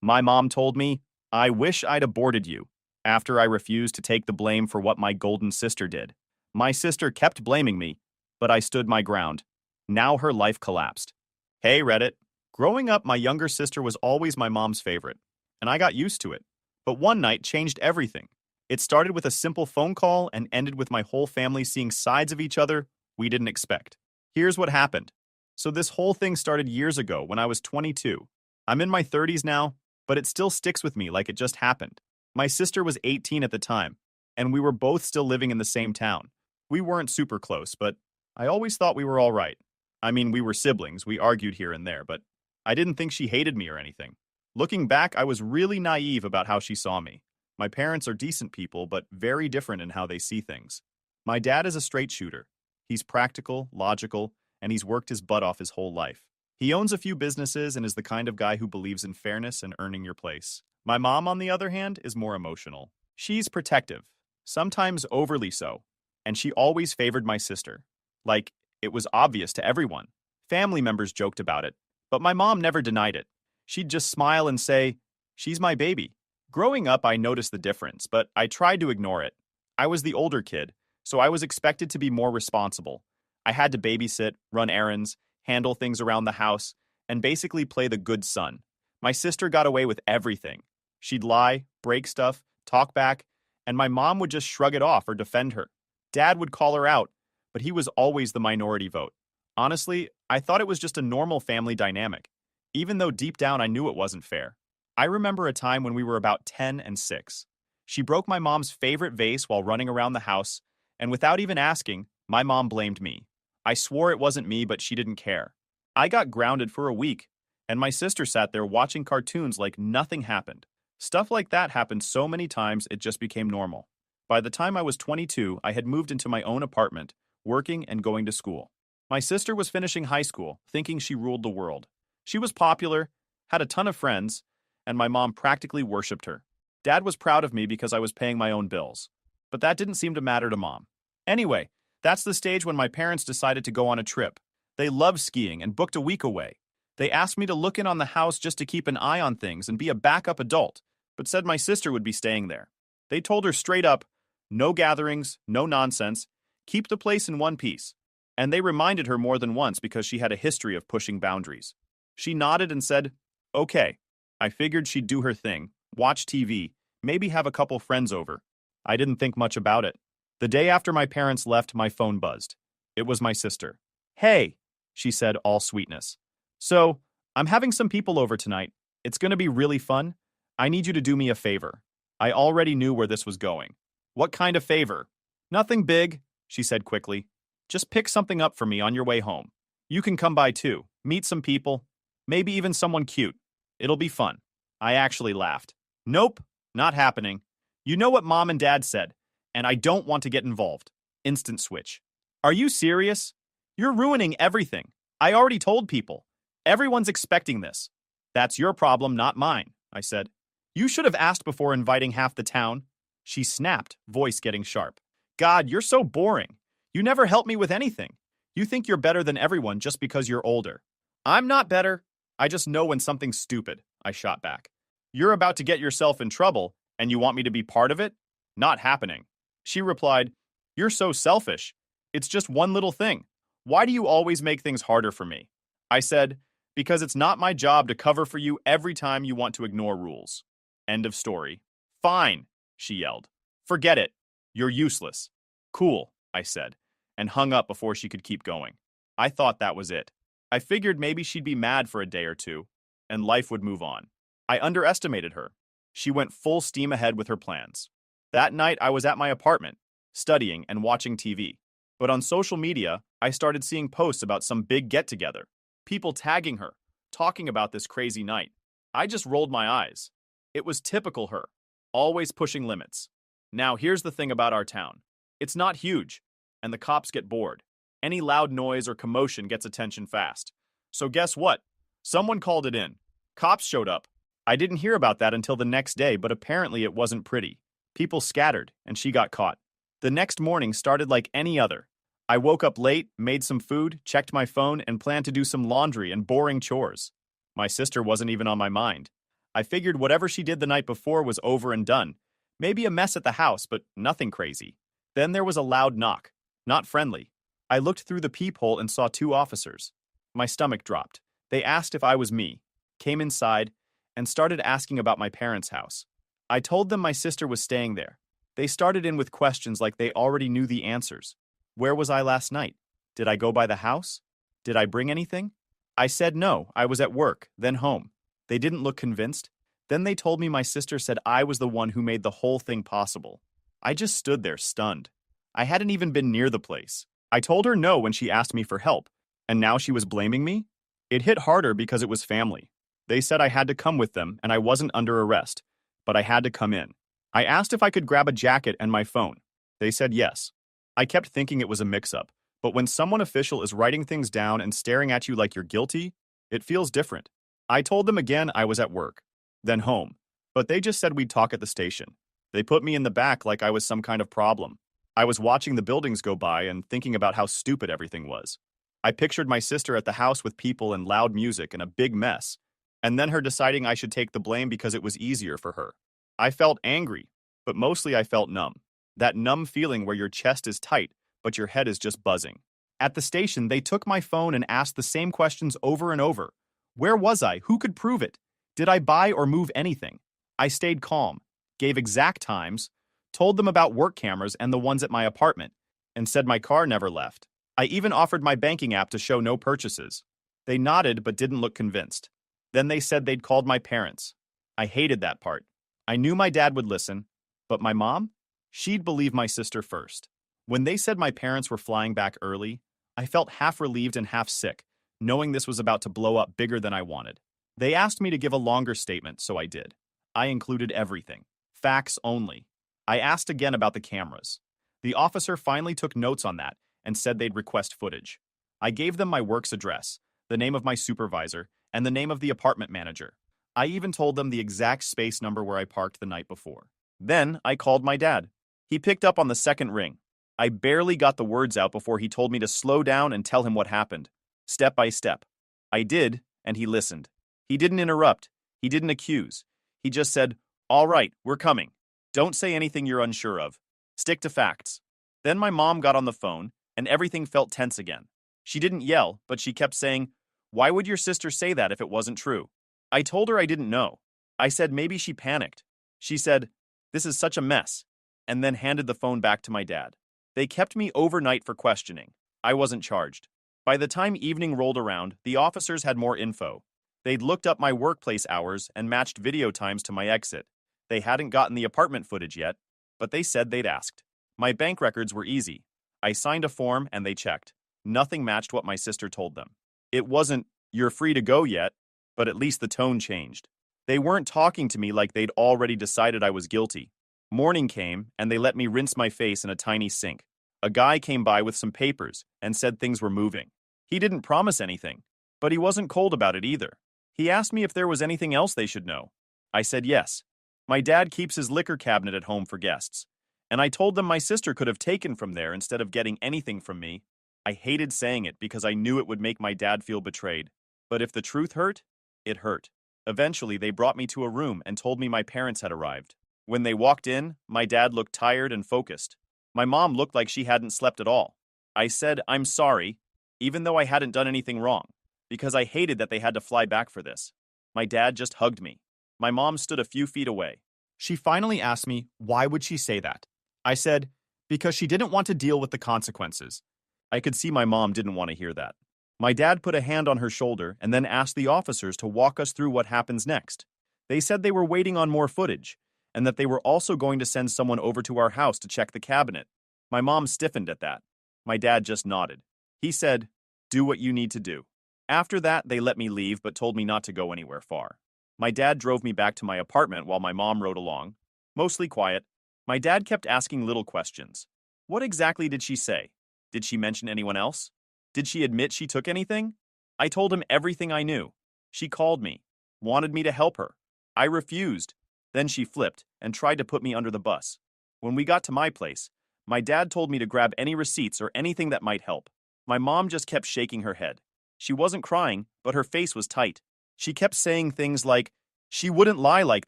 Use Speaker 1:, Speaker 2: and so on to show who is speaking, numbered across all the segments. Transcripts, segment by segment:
Speaker 1: My mom told me, I wish I'd aborted you, after I refused to take the blame for what my golden sister did. My sister kept blaming me, but I stood my ground. Now her life collapsed. Hey, Reddit. Growing up, my younger sister was always my mom's favorite, and I got used to it. But one night changed everything. It started with a simple phone call and ended with my whole family seeing sides of each other we didn't expect. Here's what happened. So this whole thing started years ago when I was 22. I'm in my 30s now, but it still sticks with me like it just happened. My sister was 18 at the time, and we were both still living in the same town. We weren't super close, but I always thought we were all right. I mean, we were siblings, we argued here and there, but I didn't think she hated me or anything. Looking back, I was really naive about how she saw me. My parents are decent people, but very different in how they see things. My dad is a straight shooter. He's practical, logical, and he's worked his butt off his whole life. He owns a few businesses and is the kind of guy who believes in fairness and earning your place. My mom, on the other hand, is more emotional. She's protective, sometimes overly so, and she always favored my sister. Like, it was obvious to everyone. Family members joked about it, but my mom never denied it. She'd just smile and say, "She's my baby." Growing up, I noticed the difference, but I tried to ignore it. I was the older kid, so I was expected to be more responsible. I had to babysit, run errands, handle things around the house, and basically play the good son. My sister got away with everything. She'd lie, break stuff, talk back, and my mom would just shrug it off or defend her. Dad would call her out, but he was always the minority vote. Honestly, I thought it was just a normal family dynamic, even though deep down I knew it wasn't fair. I remember a time when we were about 10 and 6. She broke my mom's favorite vase while running around the house, and without even asking, my mom blamed me. I swore it wasn't me, but she didn't care. I got grounded for a week, and my sister sat there watching cartoons like nothing happened. Stuff like that happened so many times it just became normal. By the time I was 22, I had moved into my own apartment, working and going to school. My sister was finishing high school, thinking she ruled the world. She was popular, had a ton of friends, and my mom practically worshipped her. Dad was proud of me because I was paying my own bills. But that didn't seem to matter to Mom. Anyway, that's the stage when my parents decided to go on a trip. They loved skiing and booked a week away. They asked me to look in on the house just to keep an eye on things and be a backup adult, but said my sister would be staying there. They told her straight up, no gatherings, no nonsense, keep the place in one piece. And they reminded her more than once because she had a history of pushing boundaries. She nodded and said, okay. I figured she'd do her thing, watch TV, maybe have a couple friends over. I didn't think much about it. The day after my parents left, my phone buzzed. It was my sister. Hey, she said, all sweetness. So, I'm having some people over tonight. It's going to be really fun. I need you to do me a favor. I already knew where this was going. What kind of favor? Nothing big, she said quickly. Just pick something up for me on your way home. You can come by too, meet some people, maybe even someone cute. It'll be fun. I actually laughed. Nope, not happening. You know what Mom and Dad said, and I don't want to get involved. Instant switch. Are you serious? You're ruining everything. I already told people. Everyone's expecting this. That's your problem, not mine, I said. You should have asked before inviting half the town. She snapped, voice getting sharp. God, you're so boring. You never help me with anything. You think you're better than everyone just because you're older. I'm not better. I just know when something's stupid, I shot back. You're about to get yourself in trouble, and you want me to be part of it? Not happening. She replied, you're so selfish. It's just one little thing. Why do you always make things harder for me? I said, because it's not my job to cover for you every time you want to ignore rules. End of story. Fine, she yelled. Forget it. You're useless. Cool, I said, and hung up before she could keep going. I thought that was it. I figured maybe she'd be mad for a day or two, and life would move on. I underestimated her. She went full steam ahead with her plans. That night, I was at my apartment, studying and watching TV. But on social media, I started seeing posts about some big get-together. People tagging her, talking about this crazy night. I just rolled my eyes. It was typical her, always pushing limits. Now, here's the thing about our town. It's not huge, and the cops get bored. Any loud noise or commotion gets attention fast. So guess what? Someone called it in. Cops showed up. I didn't hear about that until the next day, but apparently it wasn't pretty. People scattered, and she got caught. The next morning started like any other. I woke up late, made some food, checked my phone, and planned to do some laundry and boring chores. My sister wasn't even on my mind. I figured whatever she did the night before was over and done. Maybe a mess at the house, but nothing crazy. Then there was a loud knock. Not friendly. I looked through the peephole and saw two officers. My stomach dropped. They asked if I was me, came inside, and started asking about my parents' house. I told them my sister was staying there. They started in with questions like they already knew the answers. Where was I last night? Did I go by the house? Did I bring anything? I said no, I was at work, then home. They didn't look convinced. Then they told me my sister said I was the one who made the whole thing possible. I just stood there stunned. I hadn't even been near the place. I told her no when she asked me for help, and now she was blaming me? It hit harder because it was family. They said I had to come with them and I wasn't under arrest, but I had to come in. I asked if I could grab a jacket and my phone. They said yes. I kept thinking it was a mix-up, but when someone official is writing things down and staring at you like you're guilty, it feels different. I told them again I was at work, then home, but they just said we'd talk at the station. They put me in the back like I was some kind of problem. I was watching the buildings go by and thinking about how stupid everything was. I pictured my sister at the house with people and loud music and a big mess, and then her deciding I should take the blame because it was easier for her. I felt angry, but mostly I felt numb. That numb feeling where your chest is tight, but your head is just buzzing. At the station, they took my phone and asked the same questions over and over. Where was I? Who could prove it? Did I buy or move anything? I stayed calm, gave exact times, told them about work cameras and the ones at my apartment, and said my car never left. I even offered my banking app to show no purchases. They nodded but didn't look convinced. Then they said they'd called my parents. I hated that part. I knew my dad would listen, but my mom? She'd believe my sister first. When they said my parents were flying back early, I felt half relieved and half sick, knowing this was about to blow up bigger than I wanted. They asked me to give a longer statement, so I did. I included everything. Facts only. I asked again about the cameras. The officer finally took notes on that and said they'd request footage. I gave them my work's address, the name of my supervisor, and the name of the apartment manager. I even told them the exact space number where I parked the night before. Then I called my dad. He picked up on the second ring. I barely got the words out before he told me to slow down and tell him what happened, step by step. I did, and he listened. He didn't interrupt. He didn't accuse. He just said, "All right, we're coming. Don't say anything you're unsure of. Stick to facts." Then my mom got on the phone, and everything felt tense again. She didn't yell, but she kept saying, "Why would your sister say that if it wasn't true?" I told her I didn't know. I said maybe she panicked. She said, "This is such a mess," and then handed the phone back to my dad. They kept me overnight for questioning. I wasn't charged. By the time evening rolled around, the officers had more info. They'd looked up my workplace hours and matched video times to my exit. They hadn't gotten the apartment footage yet, but they said they'd asked. My bank records were easy. I signed a form and they checked. Nothing matched what my sister told them. It wasn't, "You're free to go yet," but at least the tone changed. They weren't talking to me like they'd already decided I was guilty. Morning came, and they let me rinse my face in a tiny sink. A guy came by with some papers and said things were moving. He didn't promise anything, but he wasn't cold about it either. He asked me if there was anything else they should know. I said yes. My dad keeps his liquor cabinet at home for guests, and I told them my sister could have taken from there instead of getting anything from me. I hated saying it because I knew it would make my dad feel betrayed. But if the truth hurt, it hurt. Eventually, they brought me to a room and told me my parents had arrived. When they walked in, my dad looked tired and focused. My mom looked like she hadn't slept at all. I said, "I'm sorry," even though I hadn't done anything wrong, because I hated that they had to fly back for this. My dad just hugged me. My mom stood a few feet away. She finally asked me, why would she say that? I said, because she didn't want to deal with the consequences. I could see my mom didn't want to hear that. My dad put a hand on her shoulder and then asked the officers to walk us through what happens next. They said they were waiting on more footage, and that they were also going to send someone over to our house to check the cabinet. My mom stiffened at that. My dad just nodded. He said, "Do what you need to do." After that, they let me leave but told me not to go anywhere far. My dad drove me back to my apartment while my mom rode along. Mostly quiet. My dad kept asking little questions. What exactly did she say? Did she mention anyone else? Did she admit she took anything? I told him everything I knew. She called me, wanted me to help her. I refused. Then she flipped and tried to put me under the bus. When we got to my place, my dad told me to grab any receipts or anything that might help. My mom just kept shaking her head. She wasn't crying, but her face was tight. She kept saying things like, She wouldn't lie like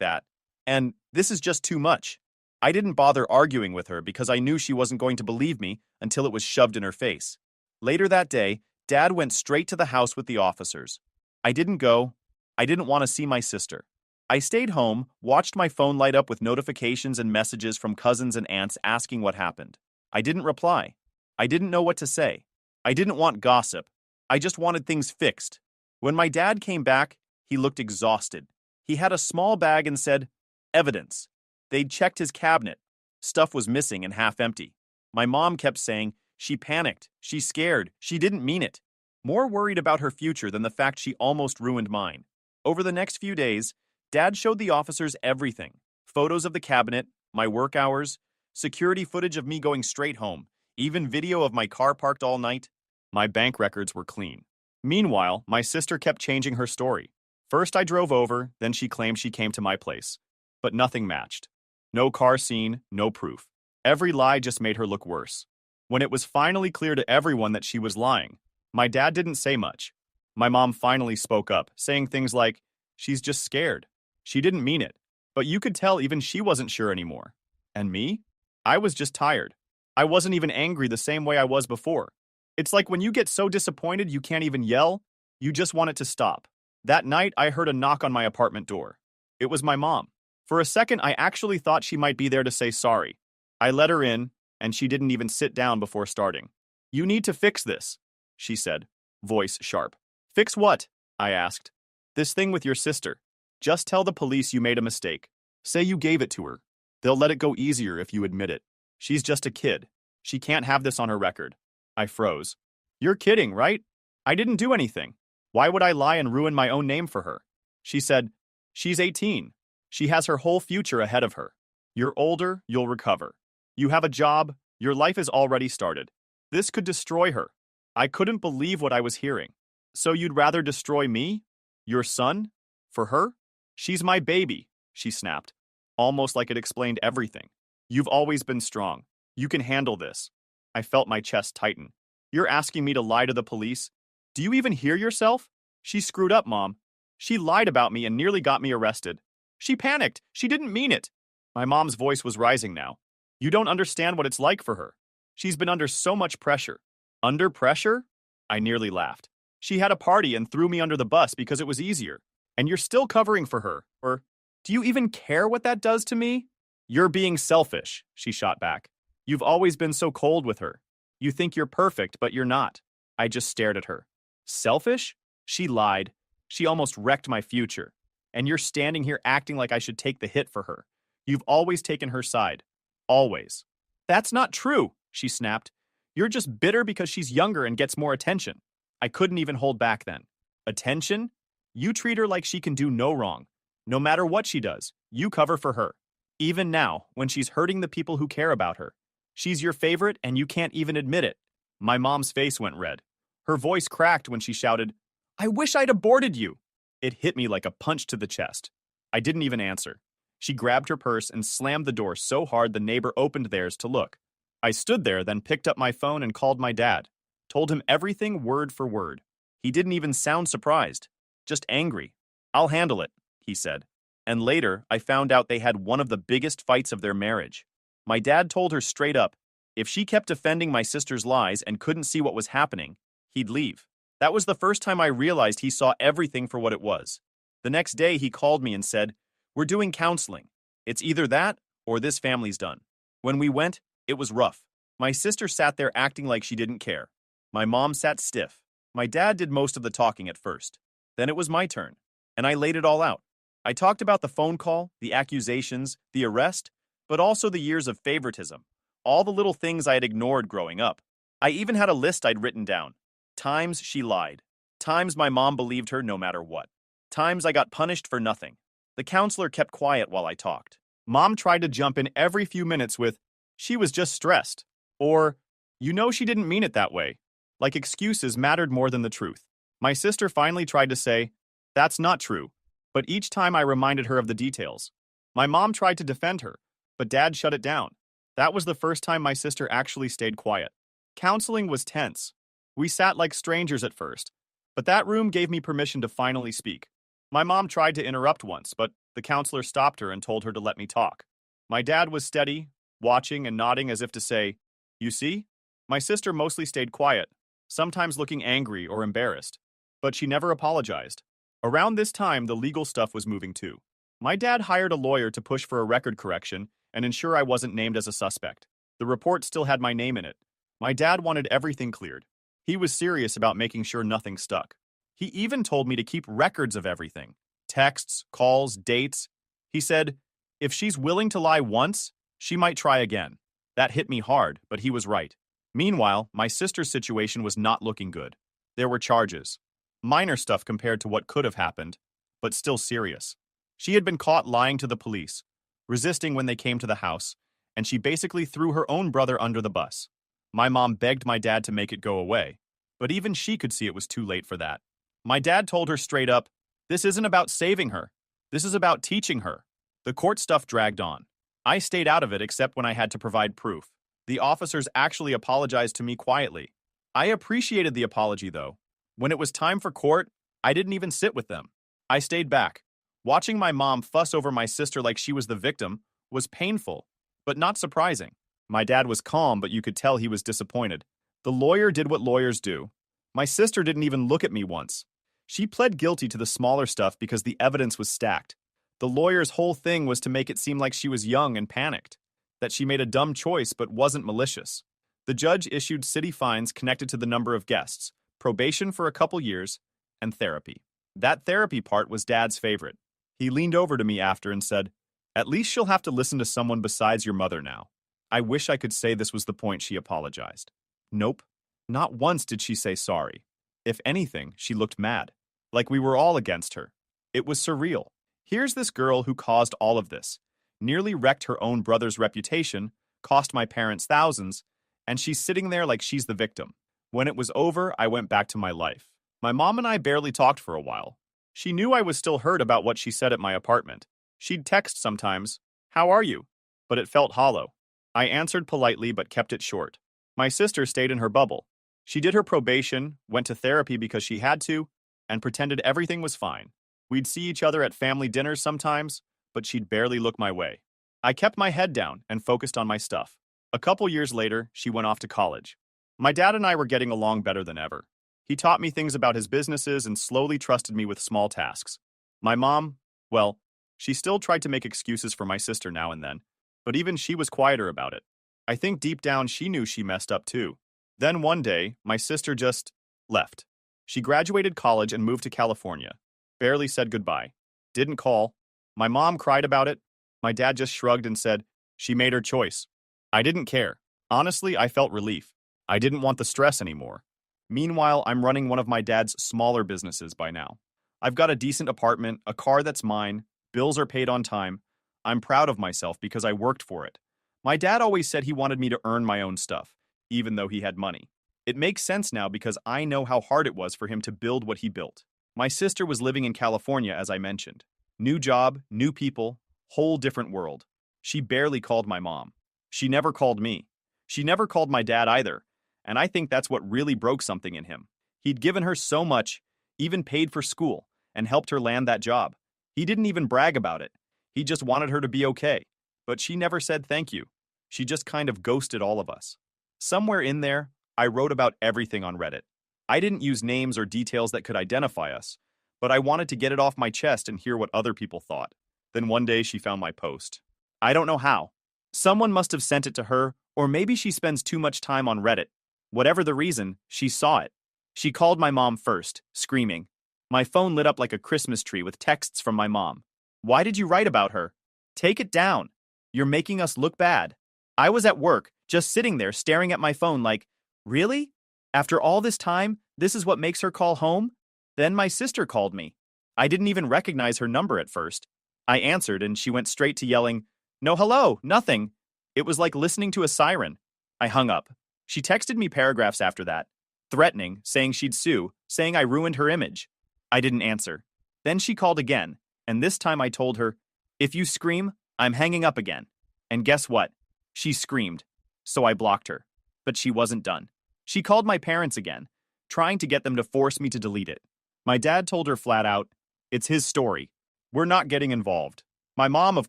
Speaker 1: that. And this is just too much. I didn't bother arguing with her because I knew she wasn't going to believe me until it was shoved in her face. Later that day, Dad went straight to the house with the officers. I didn't go. I didn't want to see my sister. I stayed home, watched my phone light up with notifications and messages from cousins and aunts asking what happened. I didn't reply. I didn't know what to say. I didn't want gossip. I just wanted things fixed. When my dad came back, he looked exhausted. He had a small bag and said, "Evidence." They'd checked his cabinet. Stuff was missing and half empty. My mom kept saying, she panicked, she's scared, she didn't mean it. More worried about her future than the fact she almost ruined mine. Over the next few days, Dad showed the officers everything. Photos of the cabinet, my work hours, security footage of me going straight home, even video of my car parked all night. My bank records were clean. Meanwhile, my sister kept changing her story. First I drove over, then she claimed she came to my place. But nothing matched. No car scene, no proof. Every lie just made her look worse. When it was finally clear to everyone that she was lying, my dad didn't say much. My mom finally spoke up, saying things like, "She's just scared. She didn't mean it." But you could tell even she wasn't sure anymore. And me? I was just tired. I wasn't even angry the same way I was before. It's like when you get so disappointed you can't even yell, you just want it to stop. That night, I heard a knock on my apartment door. It was my mom. For a second, I actually thought she might be there to say sorry. I let her in, and she didn't even sit down before starting. "You need to fix this," she said, voice sharp. "Fix what?" I asked. "This thing with your sister. Just tell the police you made a mistake. Say you gave it to her. They'll let it go easier if you admit it. She's just a kid. She can't have this on her record." I froze. "You're kidding, right? I didn't do anything. Why would I lie and ruin my own name for her?" She said, "She's 18. She has her whole future ahead of her. You're older, you'll recover. You have a job, your life is already started. This could destroy her." I couldn't believe what I was hearing. "So you'd rather destroy me? Your son? For her? She's my baby," she snapped, almost like it explained everything. "You've always been strong. You can handle this." I felt my chest tighten. "You're asking me to lie to the police? Do you even hear yourself? She screwed up, Mom. She lied about me and nearly got me arrested. She panicked. She didn't mean it." My mom's voice was rising now. "You don't understand what it's like for her. She's been under so much pressure." "Under pressure?" I nearly laughed. "She had a party and threw me under the bus because it was easier. And you're still covering for her. Or, do you even care what that does to me?" "You're being selfish," she shot back. "You've always been so cold with her. You think you're perfect, but you're not." I just stared at her. "Selfish?" She lied. She almost wrecked my future. And you're standing here acting like I should take the hit for her. You've always taken her side. Always. "That's not true," she snapped. "You're just bitter because she's younger and gets more attention." I couldn't even hold back then. "Attention? You treat her like she can do no wrong. No matter what she does, you cover for her. Even now, when she's hurting the people who care about her. She's your favorite and you can't even admit it." My mom's face went red. Her voice cracked when she shouted, "I wish I'd aborted you." It hit me like a punch to the chest. I didn't even answer. She grabbed her purse and slammed the door so hard the neighbor opened theirs to look. I stood there, then picked up my phone and called my dad. Told him everything word for word. He didn't even sound surprised. Just angry. "I'll handle it," he said. And later, I found out they had one of the biggest fights of their marriage. My dad told her straight up, if she kept defending my sister's lies and couldn't see what was happening, he'd leave. That was the first time I realized he saw everything for what it was. The next day, he called me and said, "We're doing counseling. It's either that or this family's done." When we went, it was rough. My sister sat there acting like she didn't care. My mom sat stiff. My dad did most of the talking at first. Then it was my turn, and I laid it all out. I talked about the phone call, the accusations, the arrest, but also the years of favoritism, all the little things I had ignored growing up. I even had a list I'd written down. Times she lied. Times my mom believed her no matter what. Times I got punished for nothing. The counselor kept quiet while I talked. Mom tried to jump in every few minutes with, "She was just stressed." Or, "You know she didn't mean it that way." Like excuses mattered more than the truth. My sister finally tried to say, "That's not true." But each time I reminded her of the details. My mom tried to defend her, but Dad shut it down. That was the first time my sister actually stayed quiet. Counseling was tense. We sat like strangers at first, but that room gave me permission to finally speak. My mom tried to interrupt once, but the counselor stopped her and told her to let me talk. My dad was steady, watching and nodding as if to say, "You see?" My sister mostly stayed quiet, sometimes looking angry or embarrassed, but she never apologized. Around this time, the legal stuff was moving too. My dad hired a lawyer to push for a record correction and ensure I wasn't named as a suspect. The report still had my name in it. My dad wanted everything cleared. He was serious about making sure nothing stuck. He even told me to keep records of everything. Texts, calls, dates. He said, if she's willing to lie once, she might try again. That hit me hard, but he was right. Meanwhile, my sister's situation was not looking good. There were charges. Minor stuff compared to what could have happened, but still serious. She had been caught lying to the police, resisting when they came to the house, and she basically threw her own brother under the bus. My mom begged my dad to make it go away, but even she could see it was too late for that. My dad told her straight up, this isn't about saving her. This is about teaching her. The court stuff dragged on. I stayed out of it except when I had to provide proof. The officers actually apologized to me quietly. I appreciated the apology, though. When it was time for court, I didn't even sit with them. I stayed back. Watching my mom fuss over my sister like she was the victim was painful, but not surprising. My dad was calm, but you could tell he was disappointed. The lawyer did what lawyers do. My sister didn't even look at me once. She pled guilty to the smaller stuff because the evidence was stacked. The lawyer's whole thing was to make it seem like she was young and panicked, that she made a dumb choice but wasn't malicious. The judge issued city fines connected to the number of guests, probation for a couple years, and therapy. That therapy part was Dad's favorite. He leaned over to me after and said, at least she'll have to listen to someone besides your mother now. I wish I could say this was the point she apologized. Nope. Not once did she say sorry. If anything, she looked mad, like we were all against her. It was surreal. Here's this girl who caused all of this, nearly wrecked her own brother's reputation, cost my parents thousands, and she's sitting there like she's the victim. When it was over, I went back to my life. My mom and I barely talked for a while. She knew I was still hurt about what she said at my apartment. She'd text sometimes, "How are you?" But it felt hollow. I answered politely but kept it short. My sister stayed in her bubble. She did her probation, went to therapy because she had to, and pretended everything was fine. We'd see each other at family dinners sometimes, but she'd barely look my way. I kept my head down and focused on my stuff. A couple years later, she went off to college. My dad and I were getting along better than ever. He taught me things about his businesses and slowly trusted me with small tasks. My mom, well, she still tried to make excuses for my sister now and then, but even she was quieter about it. I think deep down she knew she messed up too. Then one day, my sister just left. She graduated college and moved to California. Barely said goodbye. Didn't call. My mom cried about it. My dad just shrugged and said, she made her choice. I didn't care. Honestly, I felt relief. I didn't want the stress anymore. Meanwhile, I'm running one of my dad's smaller businesses by now. I've got a decent apartment, a car that's mine, bills are paid on time. I'm proud of myself because I worked for it. My dad always said he wanted me to earn my own stuff, even though he had money. It makes sense now because I know how hard it was for him to build what he built. My sister was living in California, as I mentioned. New job, new people, whole different world. She barely called my mom. She never called me. She never called my dad either, and I think that's what really broke something in him. He'd given her so much, even paid for school, and helped her land that job. He didn't even brag about it. He just wanted her to be okay. But she never said thank you. She just kind of ghosted all of us. Somewhere in there, I wrote about everything on Reddit. I didn't use names or details that could identify us, but I wanted to get it off my chest and hear what other people thought. Then one day she found my post. I don't know how. Someone must have sent it to her, or maybe she spends too much time on Reddit. Whatever the reason, she saw it. She called my mom first, screaming. My phone lit up like a Christmas tree with texts from my mom. Why did you write about her? Take it down. You're making us look bad. I was at work, just sitting there staring at my phone like, really? After all this time, this is what makes her call home? Then my sister called me. I didn't even recognize her number at first. I answered and she went straight to yelling, no hello, nothing. It was like listening to a siren. I hung up. She texted me paragraphs after that, threatening, saying she'd sue, saying I ruined her image. I didn't answer. Then she called again, and this time I told her, if you scream, I'm hanging up again. And guess what? She screamed. So I blocked her. But she wasn't done. She called my parents again, trying to get them to force me to delete it. My dad told her flat out, It's his story. We're not getting involved. My mom, of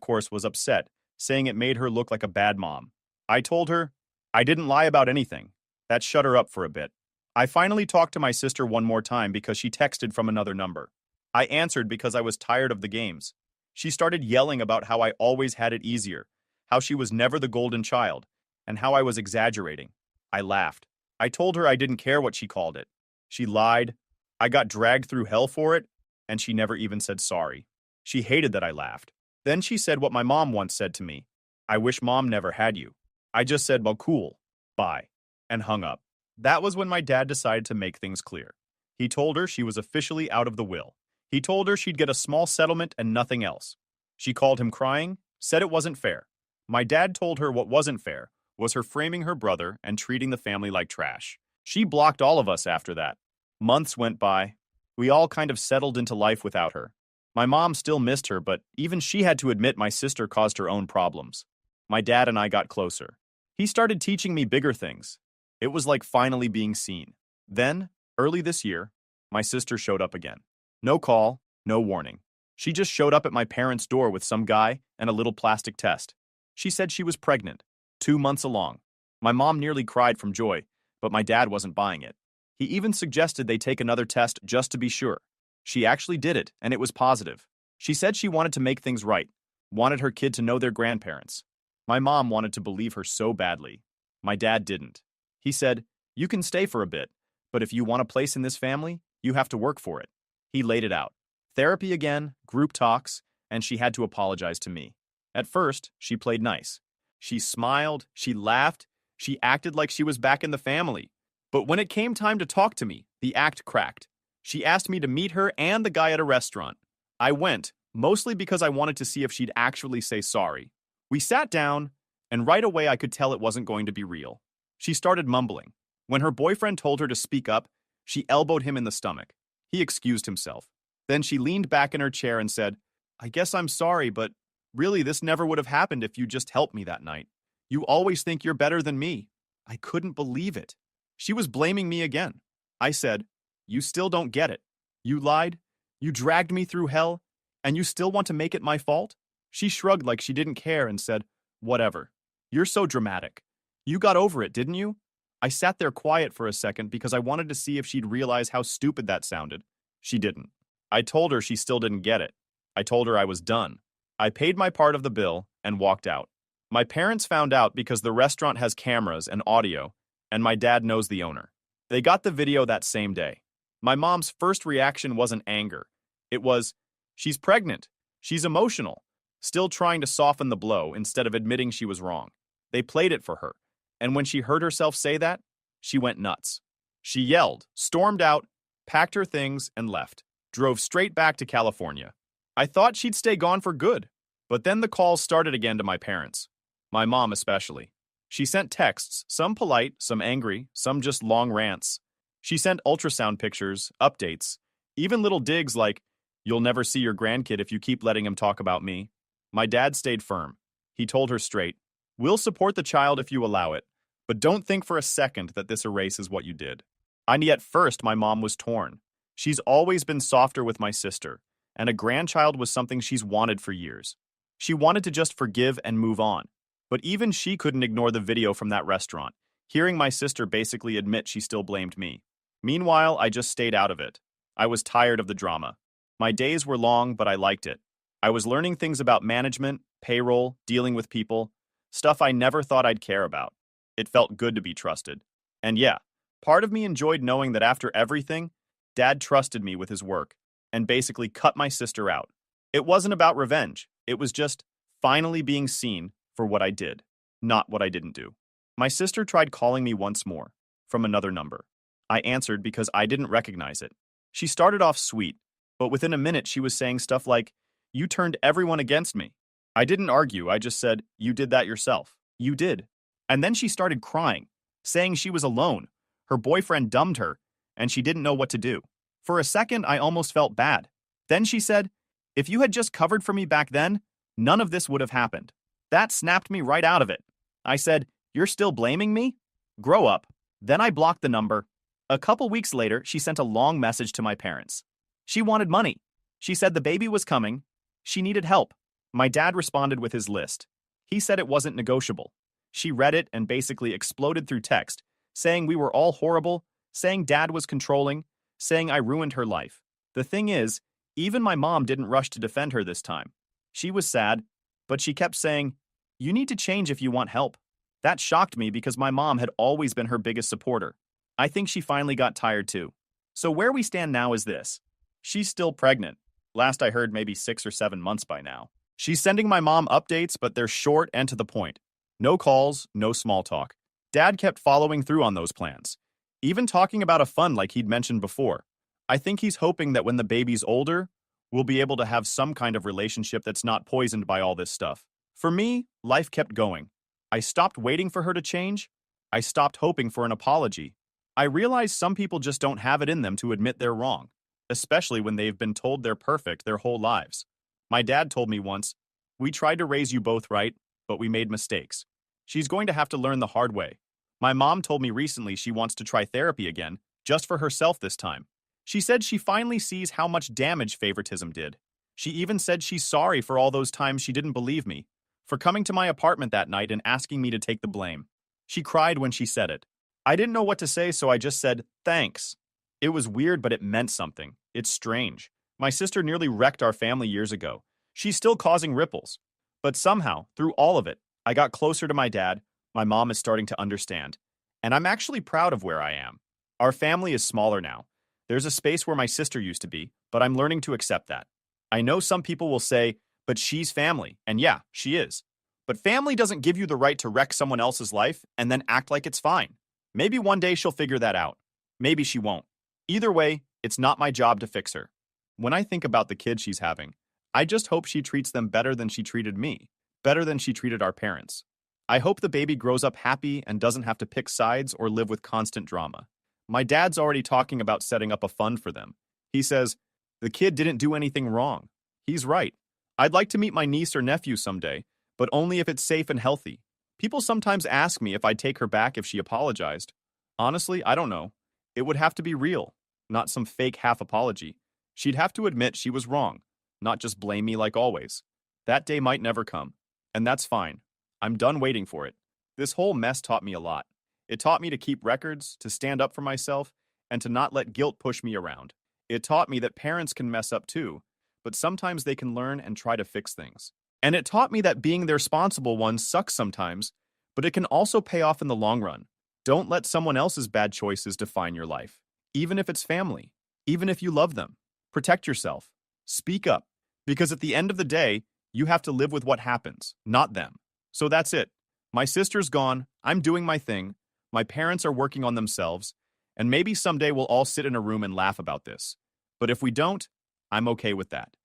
Speaker 1: course, was upset, saying it made her look like a bad mom. I told her I didn't lie about anything. That shut her up for a bit. I finally talked to my sister one more time because she texted from another number. I answered because I was tired of the games. She started yelling about how I always had it easier, how she was never the golden child, and how I was exaggerating. I laughed. I told her I didn't care what she called it. She lied. I got dragged through hell for it, and she never even said sorry. She hated that I laughed. Then she said what my mom once said to me. I wish mom never had you. I just said, well, cool. Bye. And hung up. That was when my dad decided to make things clear. He told her she was officially out of the will. He told her she'd get a small settlement and nothing else. She called him crying, said it wasn't fair. My dad told her what wasn't fair was her framing her brother and treating the family like trash. She blocked all of us after that. Months went by. We all kind of settled into life without her. My mom still missed her, but even she had to admit my sister caused her own problems. My dad and I got closer. He started teaching me bigger things. It was like finally being seen. Then, early this year, my sister showed up again. No call, no warning. She just showed up at my parents' door with some guy and a little plastic test. She said she was pregnant, 2 months along. My mom nearly cried from joy, but my dad wasn't buying it. He even suggested they take another test just to be sure. She actually did it, and it was positive. She said she wanted to make things right, wanted her kid to know their grandparents. My mom wanted to believe her so badly. My dad didn't. He said, you can stay for a bit, but if you want a place in this family, you have to work for it. He laid it out. Therapy again, group talks, and she had to apologize to me. At first, she played nice. She smiled, she laughed, she acted like she was back in the family. But when it came time to talk to me, the act cracked. She asked me to meet her and the guy at a restaurant. I went, mostly because I wanted to see if she'd actually say sorry. We sat down, and right away I could tell it wasn't going to be real. She started mumbling. When her boyfriend told her to speak up, she elbowed him in the stomach. He excused himself. Then she leaned back in her chair and said, I guess I'm sorry, but really this never would have happened if you just helped me that night. You always think you're better than me. I couldn't believe it. She was blaming me again. I said, you still don't get it. You lied, you dragged me through hell, and you still want to make it my fault? She shrugged like she didn't care and said, whatever. You're so dramatic. You got over it, didn't you? I sat there quiet for a second because I wanted to see if she'd realize how stupid that sounded. She didn't. I told her she still didn't get it. I told her I was done. I paid my part of the bill and walked out. My parents found out because the restaurant has cameras and audio, and my dad knows the owner. They got the video that same day. My mom's first reaction wasn't anger. It was, she's pregnant. She's emotional. Still trying to soften the blow instead of admitting she was wrong. They played it for her, and when she heard herself say that, she went nuts. She yelled, stormed out, packed her things, and left. Drove straight back to California. I thought she'd stay gone for good, but then the calls started again to my parents. My mom especially. She sent texts, some polite, some angry, some just long rants. She sent ultrasound pictures, updates, even little digs like, you'll never see your grandkid if you keep letting him talk about me. My dad stayed firm. He told her straight, we'll support the child if you allow it, but don't think for a second that this erases what you did. And yet first my mom was torn. She's always been softer with my sister, and a grandchild was something she's wanted for years. She wanted to just forgive and move on. But even she couldn't ignore the video from that restaurant, hearing my sister basically admit she still blamed me. Meanwhile, I just stayed out of it. I was tired of the drama. My days were long, but I liked it. I was learning things about management, payroll, dealing with people, stuff I never thought I'd care about. It felt good to be trusted. And yeah, part of me enjoyed knowing that after everything, Dad trusted me with his work and basically cut my sister out. It wasn't about revenge. It was just finally being seen for what I did, not what I didn't do. My sister tried calling me once more, from another number. I answered because I didn't recognize it. She started off sweet, but within a minute she was saying stuff like, you turned everyone against me. I didn't argue, I just said, you did that yourself. You did. And then she started crying, saying she was alone. Her boyfriend dumped her, and she didn't know what to do. For a second, I almost felt bad. Then she said, if you had just covered for me back then, none of this would have happened. That snapped me right out of it. I said, you're still blaming me? Grow up. Then I blocked the number. A couple weeks later, she sent a long message to my parents. She wanted money. She said the baby was coming. She needed help. My dad responded with his list. He said it wasn't negotiable. She read it and basically exploded through text, saying we were all horrible, saying dad was controlling, saying I ruined her life. The thing is, even my mom didn't rush to defend her this time. She was sad, but she kept saying, "You need to change if you want help." That shocked me because my mom had always been her biggest supporter. I think she finally got tired too. So where we stand now is this. She's still pregnant. Last I heard, maybe 6 or 7 months by now. She's sending my mom updates, but they're short and to the point. No calls, no small talk. Dad kept following through on those plans, even talking about a fund like he'd mentioned before. I think he's hoping that when the baby's older, we'll be able to have some kind of relationship that's not poisoned by all this stuff. For me, life kept going. I stopped waiting for her to change. I stopped hoping for an apology. I realized some people just don't have it in them to admit they're wrong, especially when they've been told they're perfect their whole lives. My dad told me once, "We tried to raise you both right, but we made mistakes. She's going to have to learn the hard way." My mom told me recently she wants to try therapy again, just for herself this time. She said she finally sees how much damage favoritism did. She even said she's sorry for all those times she didn't believe me, for coming to my apartment that night and asking me to take the blame. She cried when she said it. I didn't know what to say, so I just said, "Thanks." It was weird, but it meant something. It's strange. My sister nearly wrecked our family years ago. She's still causing ripples. But somehow, through all of it, I got closer to my dad. My mom is starting to understand. And I'm actually proud of where I am. Our family is smaller now. There's a space where my sister used to be, but I'm learning to accept that. I know some people will say, "But she's family." And yeah, she is. But family doesn't give you the right to wreck someone else's life and then act like it's fine. Maybe one day she'll figure that out. Maybe she won't. Either way, it's not my job to fix her. When I think about the kids she's having, I just hope she treats them better than she treated me, better than she treated our parents. I hope the baby grows up happy and doesn't have to pick sides or live with constant drama. My dad's already talking about setting up a fund for them. He says, "The kid didn't do anything wrong." He's right. I'd like to meet my niece or nephew someday, but only if it's safe and healthy. People sometimes ask me if I'd take her back if she apologized. Honestly, I don't know. It would have to be real, not some fake half apology. She'd have to admit she was wrong, not just blame me like always. That day might never come, and that's fine. I'm done waiting for it. This whole mess taught me a lot. It taught me to keep records, to stand up for myself, and to not let guilt push me around. It taught me that parents can mess up too, but sometimes they can learn and try to fix things. And it taught me that being the responsible one sucks sometimes, but it can also pay off in the long run. Don't let someone else's bad choices define your life, even if it's family, even if you love them. Protect yourself. Speak up, because at the end of the day, you have to live with what happens, not them. So that's it. My sister's gone, I'm doing my thing, my parents are working on themselves, and maybe someday we'll all sit in a room and laugh about this. But if we don't, I'm okay with that.